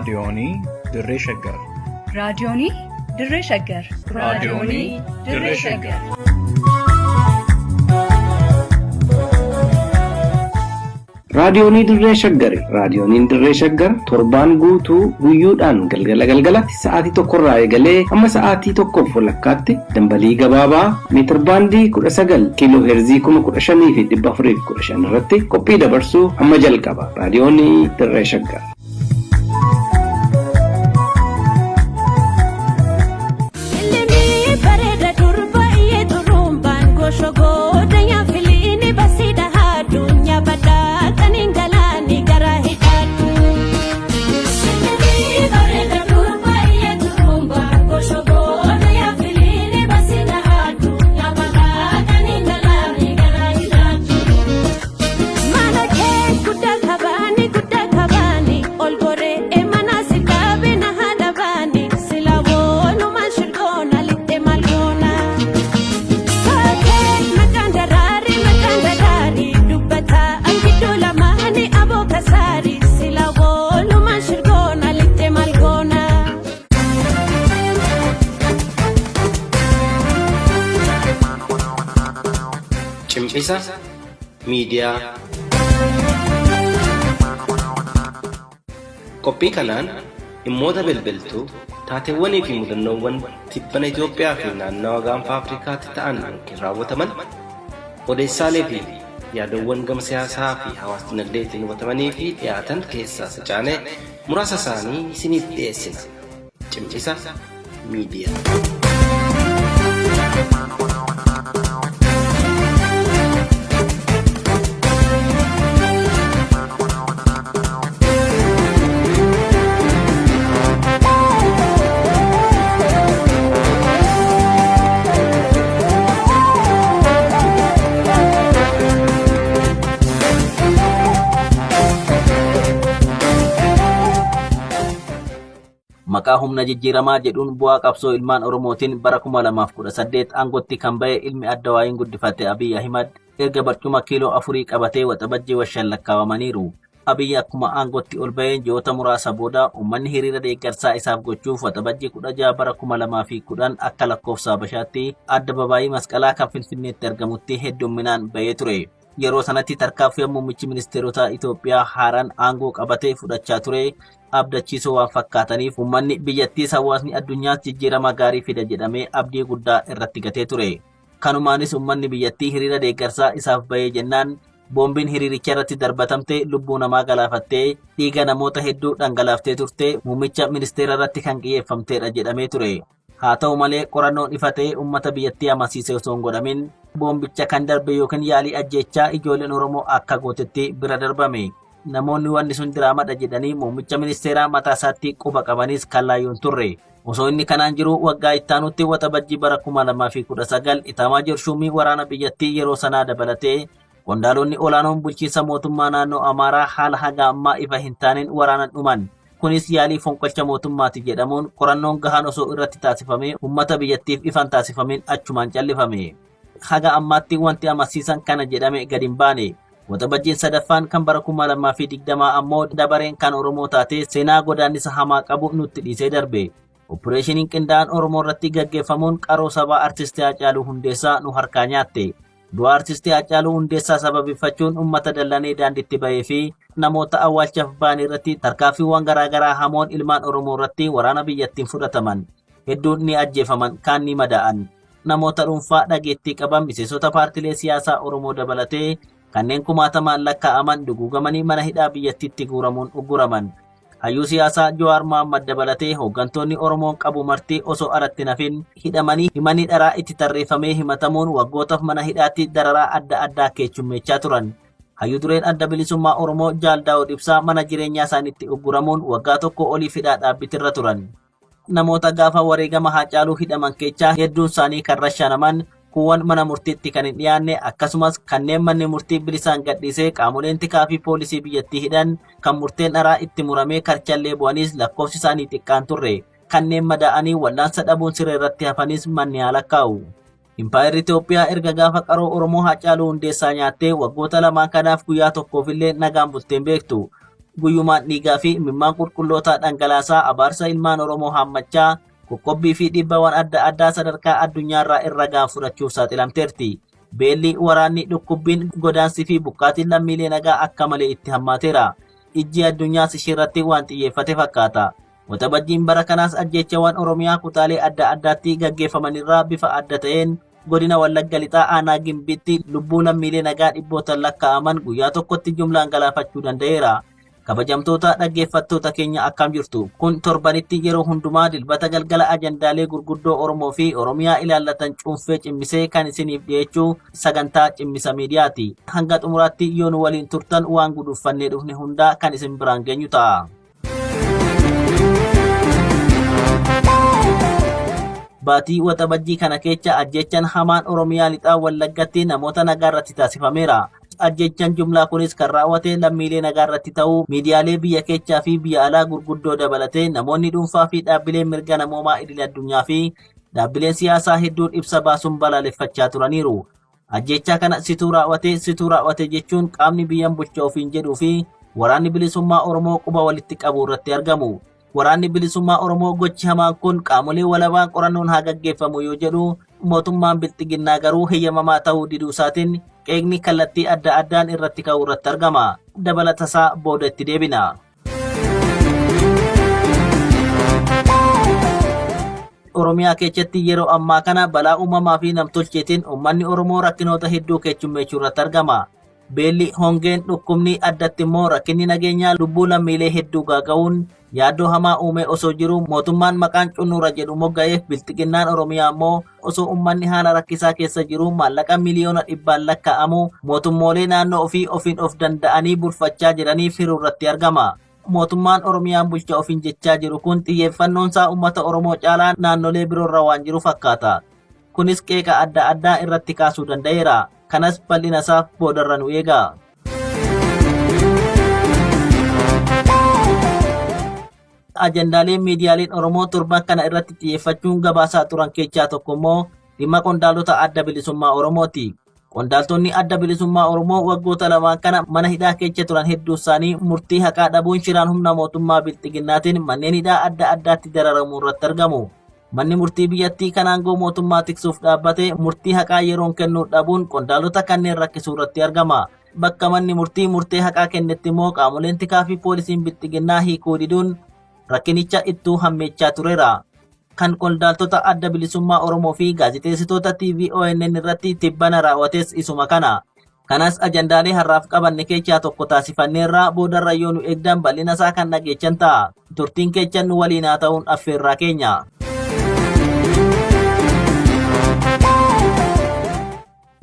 raadiyoonii Dirree Shaggar. raadiyoonii Dirree Shaggar. raadiyoonii Dirree Shaggar. raadiyoonii Dirree Shaggar. raadiyooniin Dirree Shaggar torbaan guutuu guyyoodhaan galgalatti sa'aatii tokkorraa eegalee hamma sa'aatii tokkoof walakkaatti dambalii gabaabaa meetir baandii 19 kiiloo heerzii 15,415 irratti qophii dabarsuu amma jalqaba. raadiyoonii Dirree Shaggar. Cimisa miidiyaa. Qophii kanaan dhimmoota bilbiltuu taateewwanii fi mudannoowwan tibbana Itoophiyaa fi naannawa gaanfa Afrikaatti ta'an raawwataman odeessaalee fi yaadawwan gama siyaasaa fi hawaasa dinagdeetiin hubatamanii fi dhiyaatan keessaa sacaanee muraasa isaanii isiniif dhiyeessina. Cimisa miidiyaa. Maqaa humna jijjiiramaa jedhuun bu'aa qabsoo ilmaan Oromootiin bara 2018 aangootti kan ba'e ilmi Addawaayin guddifate Abiy Ahimad erga barcuma kiiloo 4 qabatee waxabajjii washan lakkaawamaniiru. Abiy akkuma aangootti ol ba'een ji'oota muraasa booda uummanni hiriira deeggarsaa isaaf gochuuf waxabajjii 16 bara 2010 akka lakkoofsa Habashaatti adda babaayii masqalaa kan Finfinneetti argamutti heddumminaan ba'ee ture. Yeroo sanatti tarkaanfii muummichi ministeerota Itoophiyaa haaraan aangoo qabatee fudhachaa ture abdachiisoo waan fakkaataniif uummanni biyyattiis hawaasni addunyaas jijjiirama gaarii fida jedhamee abdii guddaa irratti gatee ture. Kanumaanis uummanni biyyattii hiriira deeggarsaa isaaf ba'ee jennaan boombiin hiriiricha irratti darbatamte lubbuu namaa galaafattee dhiiga namoota hedduu dhangalaaftee turte muummicha ministeera irratti kan xiyyeeffamteedha jedhamee ture. Haa ta'u malee qorannoon ifatee uummata biyyattii amansiisee osoo hin godhamin boombicha kan darbe yookiin yaalii ajjeechaa ijoolleen Oromoo akka gootetti bira darbame. Namoonni wanni sun diraamadha jedhanii muummicha ministeeraa mataa isaatti quba qabanis kallaayyoon turre. Osoo inni kanaan jiru waggaa ittaanutti waxabajjii bara 2019 Itaamaajoor Shuumii waraana biyyattii yeroo sanaa dabalatee qondaalonni olaanoon bulchiinsa mootummaa naannoo Amaaraa haala haga ammaa ifa hin taaneen waraanan dhuman. Kunis yaalii fonqolcha mootummaati jedhamuun qorannoon gahaan osoo irratti taasifamee uummata biyyattiif ifan taasifameen achumaan callifame. Haga ammaatti wanti amansiisan kana jedhame gadi hin baane. Waxabajjiin sadaffaan kan bara 2020 ammoo dabareen kan Oromoo taatee seenaa godaannisa hamaa qabu nutti dhiisee darbe. Opereeshiniin qindaa'aan Oromoo irratti gaggeeffamuun qaroo sabaa artistii Haacaaluu Hundeessaa nu harkaa nyaatte. Du'a artistii Haacaaluu Hundeessaa sababeeffachuun uummata dallanee daandiitti bahee fi namoota awwaalchaaf ba'an irratti tarkaanfiiwwan garaagaraa hamoon ilmaan Oromoo irratti waraana biyyattiin fudhataman. Hedduun ni ajjeefaman, kaan ni madaa'an. Namoota dhuunfaa dhageettii qaban miseensota paartilee siyaasaa Oromoo dabalatee kanneen kumaatamaan lakkaa'aman duguugamanii mana hidhaa biyyattiitti guuramuun ugguraman. Hayyuu siyaasaa Jawaar Mohaammed dabalatee hooggantoonni Oromoon qabu marti osoo alatti nafin hidhamanii himanii dharaa itti tarreeffamee himatamuun waggootaaf mana hidhaatti dararaa adda addaa keechummeechaa turan. Hayyuu dureen adda bilisummaa Oromoo Jaal Daawud Ibsaa mana jireenyaa isaaniitti ugguramuun waggaa tokko olii hidhaa dhaabbitirra turan. Namoota gaafa wareegama Haacaaluu hidhaman keessaa hedduun isaanii kan rashaanaman kuuwwan mana murtiitti kan hin dhiyaanne akkasumas kanneen manni murtii bilisaan gadhiisee qaamoleen tikaa fi poolisii biyyattii hidhan kan murteen dharaa itti muramee karchallee bu'anis lakkoofsi isaanii xiqqaan turre. Kanneen madaa'anii wal'aansa dhabuun siree irratti hafanis manni haala kaa'u. Impaayerri Itoophiyaa erga gaafa qaroo Oromoo Haacaaluu Hundeessaa nyaattee waggoota lamaan kanaaf guyyaa tokkoofillee nagaan bulteen beektu. guyyumaan dhiigaa fi imimmaan qulqullootaa dhangalaasaa abaarsa ilmaan Oromoo hammachaa qoqqobbii fi dhiibbawwan adda addaa sadarkaa addunyaarraa irra gaan fudhachuuf saaxilamteerti. Beelli, waraanni, dhukkubbiin, godaansii fi buqqaatiin lammiilee nagaa akka malee itti hammaateera. Ijji addunyaas isheerratti waan xiyyeeffate fakkaata. Waxabajjiin bara kanaas ajjeechawwan Oromiyaa kutaalee adda addaatti gaggeeffamanirraa bifa adda ta'een godina Wallagga Lixaa aanaa Gimbiitti lubbuu lammiilee nagaa dhibbootaan lakkaa'aman guyyaa tokkotti jumlaan galaafachuu danda'eera. Kabajamtoota dhaggeeffattoota keenya akkam jirtu? Kun torbanitti yeroo hundumaa dilbata galgala ajandaalee gurguddoo Oromoo fi Oromiyaa ilaallatan cuunfee cimmisee kan isiniif dhiyeechuu sagantaa cimmisa miidiyaati. Hanga xumuraatti yoo nu waliin turtan waan guduuffannee dhufne hundaa kan isin biraan geenyu ta'a. Baatii waxabajjii kana keessa ajjechaan hamaan Oromiyaa Lixaa Wallaggatti namoota nagaa irratti taasifameera. Ajjechaan jumlaa kunis kan raawwate lammiilee nagaa irratti ta'uu miidiyaalee biyya keessaa fi biyya alaa gurguddoo dabalatee namoonni dhuunfaa fi dhaabbileen mirga namoomaa idil addunyaa fi dhaabbileen siyaasaa hedduun ibsa baasuun balaaleffachaa turaniiru. Ajjechaa kana situu raawwate jechuun qaamni biyyan bulchaa ofiin jedhuu fi waraanni bilisummaa Oromoo quba walitti qabu irratti argamu. Waraanni bilisummaa Oromoo gochi hamaan kun qaamolee walabaan qorannoon haa gaggeeffamu yoo jedhu mootummaan bilxiginnaa garuu heeyyamamaa ta'uu diduu isaatiin qeeqni kallattii adda addaan irratti ka'uu irratti argama. Dabalatasaa booda itti deebina. Oromiyaa keessatti yeroo ammaa kana balaa uumamaa fi namtolcheetiin uummanni Oromoo rakkinoota hedduu keessummeessuu irratti argama. Beelli, hongeen, dhukkubni addatti immoo rakkinni nageenyaa lubbuu lammiilee hedduu gaaga'uun yaaddoo hamaa uume osoo jiru mootummaan maqaan cunnuura jedhu mogga'eef bilxiginnaan Oromiyaa immoo osoo uummanni haala rakkisaa keessa jiru maallaqa miliyoona dhibbaan lakkaa'amu mootummoolee naannoo ofii ofiin of danda'anii bulfachaa jiraniif hiruu irratti argama. Mootummaan Oromiyaan bulchaa ofiin jechaa jiru kun xiyyeeffannoonsaa uummata Oromoo caalaa naannolee biroorra waan jiru fakkaata. Kunis qeeqa adda addaa irratti kaasuu danda'eera. Kanas bal'ina isaaf boodarra nu eega. Ajandaaleen miidiyaaleen Oromoo torban kana irratti xiyyeeffachuun gabaasaa turan keessaa tokko immoo dhimma qondaaltota adda bilisummaa Oromooti. Qondaaltonni adda bilisummaa Oromoo waggoota lamaan kana mana hidhaa keessa turan hedduu isaanii murtii haqaa dhabuun shiraan humna mootummaa bilxiginnaatiin manneen hidhaa adda addaatti dararamuu irratti argamu. Manni murtii biyyattii kan aangoo mootummaa tiksuuf dhaabbate murtii haqaa yeroon kennuu dhabuun qondaaltota kanneen rakkisuu irratti argama. Bakka manni murtii murtee haqaa kennetti immoo qaamoleen tikaa fi poolisiin bilxiginnaa hiikuu diduun rakkinicha ittuu hammeechaa tureera. Kan qondaaltota adda bilisummaa Oromoo fi gaazexeessitoota TV ONN irratti tibbana raawwates isuma kana. Kanas ajandaalee har'aaf qabanne keessaa tokko taasifanneerraa boodarra yoo nu eegdan bal'ina isaa kan dhageechan ta'a. Turtiin keessan nu waliin haa ta'uun affeerraa keenya.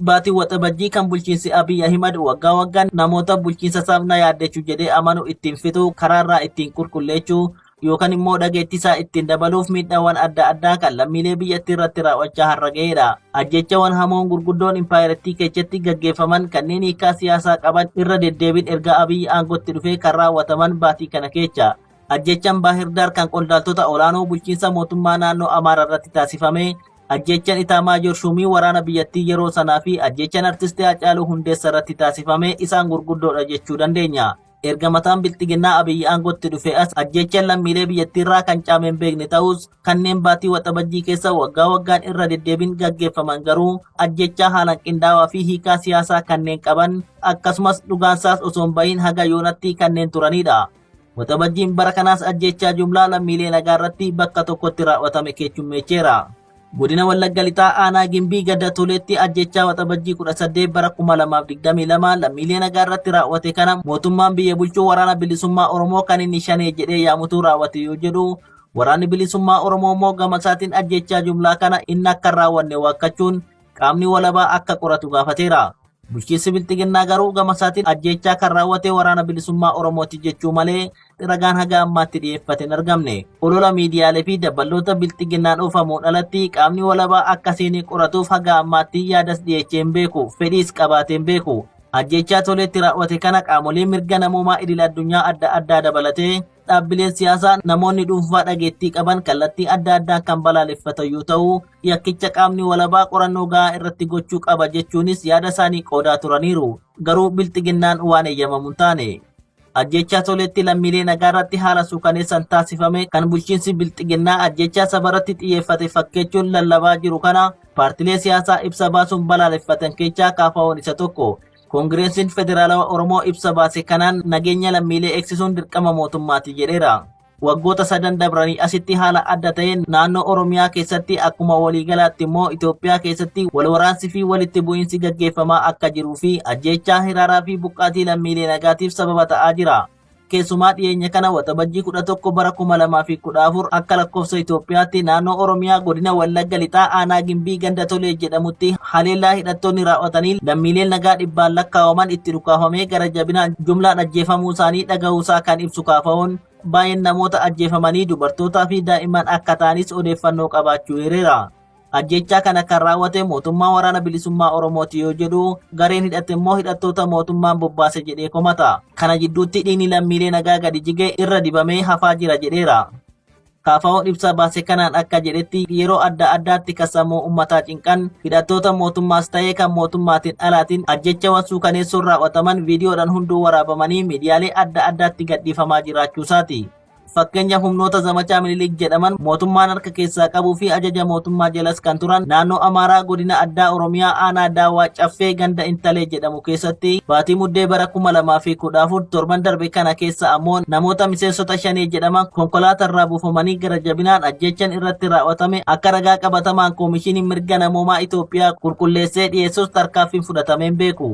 Baatii waxabajjii kan bulchiinsi Abiy Ahimad waggaa waggaan namoota bulchiinsa sabna yaaddechuu jedhee amanu ittiin fituu karaarraa ittiin qulqulleechuu yookaan immoo dhageettisaa ittiin dabaluuf miidhaawwan adda addaa kan lammiilee biyyattii irratti raawwachaa har'a ga'eedha. Ajjechawwan hamoon gurguddoon impaayirettii keessatti gaggeeffaman kanneen hiikaa siyaasaa qaban irra deddeebiin erga Abiy aangootti dhufee kan raawwataman baatii kana keessa. Ajjechaan Baahirdaar kan qondaaltota olaanoo bulchiinsa mootummaa naannoo Amaaraa irratti taasifame, ajjechaan Itaamaajoor Shumii waraana biyyattii yeroo sanaa fi ajjechaan artistii Hacaaluu Hundeessaa irratti taasifame isaan gurguddoodha jechuu dandeenya. Erga mataan bilxiginnaa Abiy aangootti dhufe as ajjechaan lammiilee biyyattiirraa kan caameen beekne ta'us kanneen baatii waxabajjii keessa waggaa waggaan irra deddeebiin gaggeeffaman garuu ajjechaa haalaan qindaawaa fi hiikaa siyaasaa kanneen qaban akkasumas dhugaansaas osoo hin bahin haga yoonatti kanneen turanidha. Waxabajjiin bara kanaas ajjechaa jumlaa lammiilee nagaa irratti bakka tokkotti raawwatame keessummeecheera. Godina Wallagga Lixaa aanaa Gimbii Gadda Tuleetti ajjechaa waxabajjii 18 bara 2022 lammiilee nagaa irratti raawwate kana mootummaan biyya bulchuu waraana bilisummaa Oromoo kan inni shanee jedhee yaamutu raawwate yoo jedhu waraanni bilisummaa Oromoo immoo gama isaatiin ajjechaa jumlaa kana inni akka raawwanne waakkachuun qaamni walabaa akka qoratu gaafateera. Bulchiinsi bilxiginnaa garuu gama isaatiin ajjechaa kan raawwate waraana bilisummaa Oromooti jechuu malee ragaan haga ammaatti dhiyeeffate hin argamne. Olola miidiyaalee fi dabballoota bilxiginnaan oofamuun alatti qaamni walabaa akka seenee qoratuuf haga ammaatti yaadas dhiyeechee hin beeku, fedhiis qabaatee hin beeku. Ajjechaa Toleetti raawwate kana qaamolee mirga namoomaa idil addunyaa adda addaa dabalatee dhaabbileen siyaasaa namoonni dhuunfaa dhageettii qaban kallattii adda addaa kan balaaleffatan yoo ta'u yakkicha qaamni walabaa qorannoo gahaa irratti gochuu qaba jechuunis yaada isaanii qoodaa turaniiru. Garuu bilxiginnaan waan eeyyamamu hin taane. Ajjechaa toleetti lammiilee nagaa irratti haala suukaneessan taasifame kan bulchiinsi bilxiginnaa ajjechaa saba irratti xiyyeeffate fakkeechuun lallabaa jiru kana paartilee siyaasaa ibsa baasuun balaaleffatan keessaa KFO'n isa tokko. Koongireesiin Federaalawaa Oromoo ibsa baase kanaan nageenya lammiilee eegsisuun dirqama mootummaati jedheera. Waggoota 3 dabranii asitti haala adda ta'een naannoo Oromiyaa keessatti akkuma waliigalaatti immoo Itoophiyaa keessatti walwaraansii fi walitti bu'iinsi gaggeeffamaa akka jiruu fi ajjechaa hiraaraa fi buqqaatii lammiilee nagaatiif sababa ta'aa jira. Keessumaa dhiyeenya kana waxabajjii 11 bara 2014 akka lakkoofsa Itoophiyaatti naannoo Oromiyaa godina Wallagga Lixaa aanaa Gimbii ganda Tolee jedhamutti haleellaa hidhattoonni raawwatanii lammiileen nagaa dhibbaan lakkaa'aman itti dhukaafamee gara jabinaan jumlaan ajjeefamuu isaanii dhaga'uusaa kan ibsu KFO'n baay'een namoota ajjeefamanii dubartootaa fi daa'imman akka ta'anis odeeffannoo qabaachuu hireera. Ajjechaa kana kan raawwate mootummaa waraana bilisummaa Oromooti yoo jedhu gareen hidhate immoo hidhattoota mootummaan bobbaase jedhee komata. Kana jidduutti dhiigni lammiilee nagaa gadi jigee irra dibamee hafaa jira jedheera. KFO'n ibsa baase kanaan akka jedhetti yeroo adda addaatti kasammuu uummataa cinqan hidhattoota mootummaas ta'ee kan mootummaatiin alaatiin ajjechawwan suukaneessoon raawwataman viidiyoodhaan hunduu waraabamanii miidiyaalee adda addaatti gadhiifamaa jiraachuusaati. Fakkeenya humnoota zamachaa Minilik jedhaman mootummaan harka keessaa qabuu fi ajaja mootummaa jalas kan turan naannoo Amaaraa godina addaa Oromiyaa aanaa Daawwaa Caffee ganda Intalee jedhamu keessatti baatii muddee bara 2014 torban darbe kana keessa ammoo namoota miseensota shanee jedhaman konkolaatarraa buufamanii gara jabinaan ajjechan irratti raawwatame akka ragaa qabatamaan koomishiniin mirga namoomaa Itoophiyaa qulqulleessee dhiyeessus tarkaanfiin fudhatameen beeku.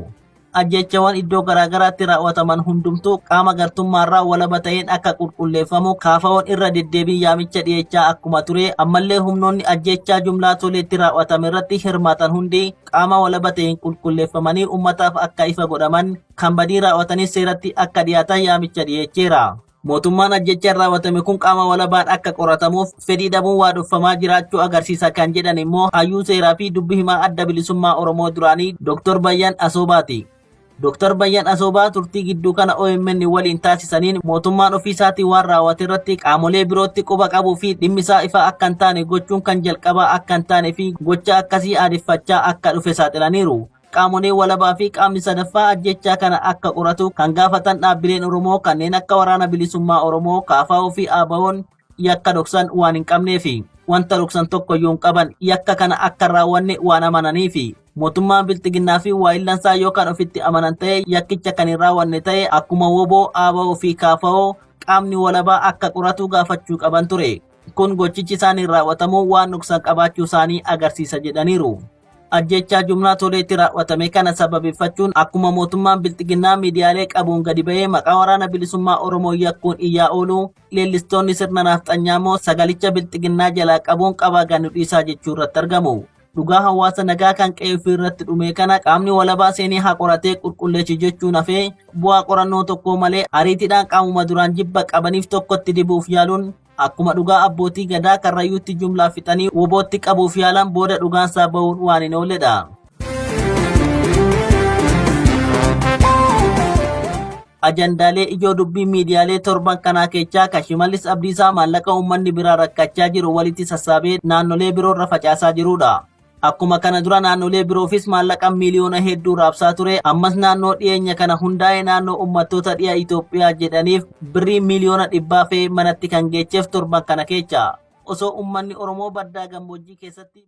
Ajjechawwan iddoo garaagaraatti raawwataman hundumtuu qaama gartummaarraa walaba ta'een akka qulqulleeffamu KFO'n irra deddeebiin yaamicha dhiyeechaa akkuma ture ammallee humnoonni ajjechaa jumlaa toleetti raawwatame irratti hirmaatan hundi qaama walaba ta'een qulqulleeffamanii uummataaf akka ifa godhaman kan badii raawwatanis seeratti akka dhiyaatan yaamicha dhiyeecheera. Mootummaan ajjechaan raawwatame kun qaama walabaan akka qoratamuuf fedhii dhabuun waadhoffamaa jiraachuu agarsiisa kan jedhan immoo hayyuu seeraa fi dubbi himaa adda bilisummaa Oromoo duraanii Dr. Bayyaan Asoobaati. Dr. Bayyaan Asoobaa turtii gidduu kana OMN waliin taasisaniin mootummaan ofiisaatii waan raawwate irratti qaamolee birootti quba qabuu fi dhimmisaa ifa akka hin taane gochuun kan jalqabaa akka hin taane fi gocha akkasii aadeffachaa akka dhufe saaxilaniiru. Qaamolee walabaa fi qaamni sadaffaa ajjechaa kana akka qoratu kan gaafatan dhaabbileen Oromoo kanneen akka waraana bilisummaa Oromoo KFO fi ABO'n yakka dhoksan waan hin qabneefi wanta dhoksan tokkoyyuu hin qaban yakka kana akka raawwanne waan amananiifi. Mootummaan bilxiginnaa fi waayillansaa yookaan ofitti amanan ta'e yakkicha kan hin raawwanne ta'e akkuma WBO, ABO fi KFO qaamni walabaa akka qoratu gaafachuu qaban ture. Kun gochichi isaaniin raawwatamuu waan dhoksan qabaachuu isaanii agarsiisa jedhaniiru. Ajjechaa jumlaa toleetti raawwatame kana sababeeffachuun akkuma mootummaan bilxiginnaa miidiyaalee qabuun gadi ba'ee maqaa waraana bilisummaa Oromoo yakkuun iyyaa oolu leellistoonni sirna nafxanyaamoo sagalicha bilxiginnaa jalaa qabuun qabaa gannu dhiisaa jechuu irratti argamu. Dhugaa hawaasa nagaa kan qe'ee ofii irratti dhume kana qaamni walabaa seenee haa qoratee qulqulleessu jechuun hafee bu'aa qorannoo tokko malee ariitiidhaan qaamuma duraan jibba qabaniif tokkotti dibuuf yaaluun akkuma dhugaa abbootii gadaa karrayyuutti jumlaa fixanii WBO'tti qabuuf yaalan booda dhugaansaa ba'uun waan hin oolledha. Ajandaalee ijoo dubbii miidiyaalee torban kanaa keessaa kan Shimallis Abdiisaa maallaqa uummanni biraa rakkachaa jiru walitti sassaabee naannolee biroorra facaasaa jirudha. Akkuma kana dura naannolee biroofis maallaqa miiliyoona hedduu raabsaa ture ammas naannoo dhiyeenya kana hundaa'e naannoo uummattoota dhiyaa Itoophiyaa jedhaniif birrii miiliyoona 100 fe'ee manatti kan geecheef torban kana keessa osoo uummanni Oromoo baddaa gammoojjii keessatti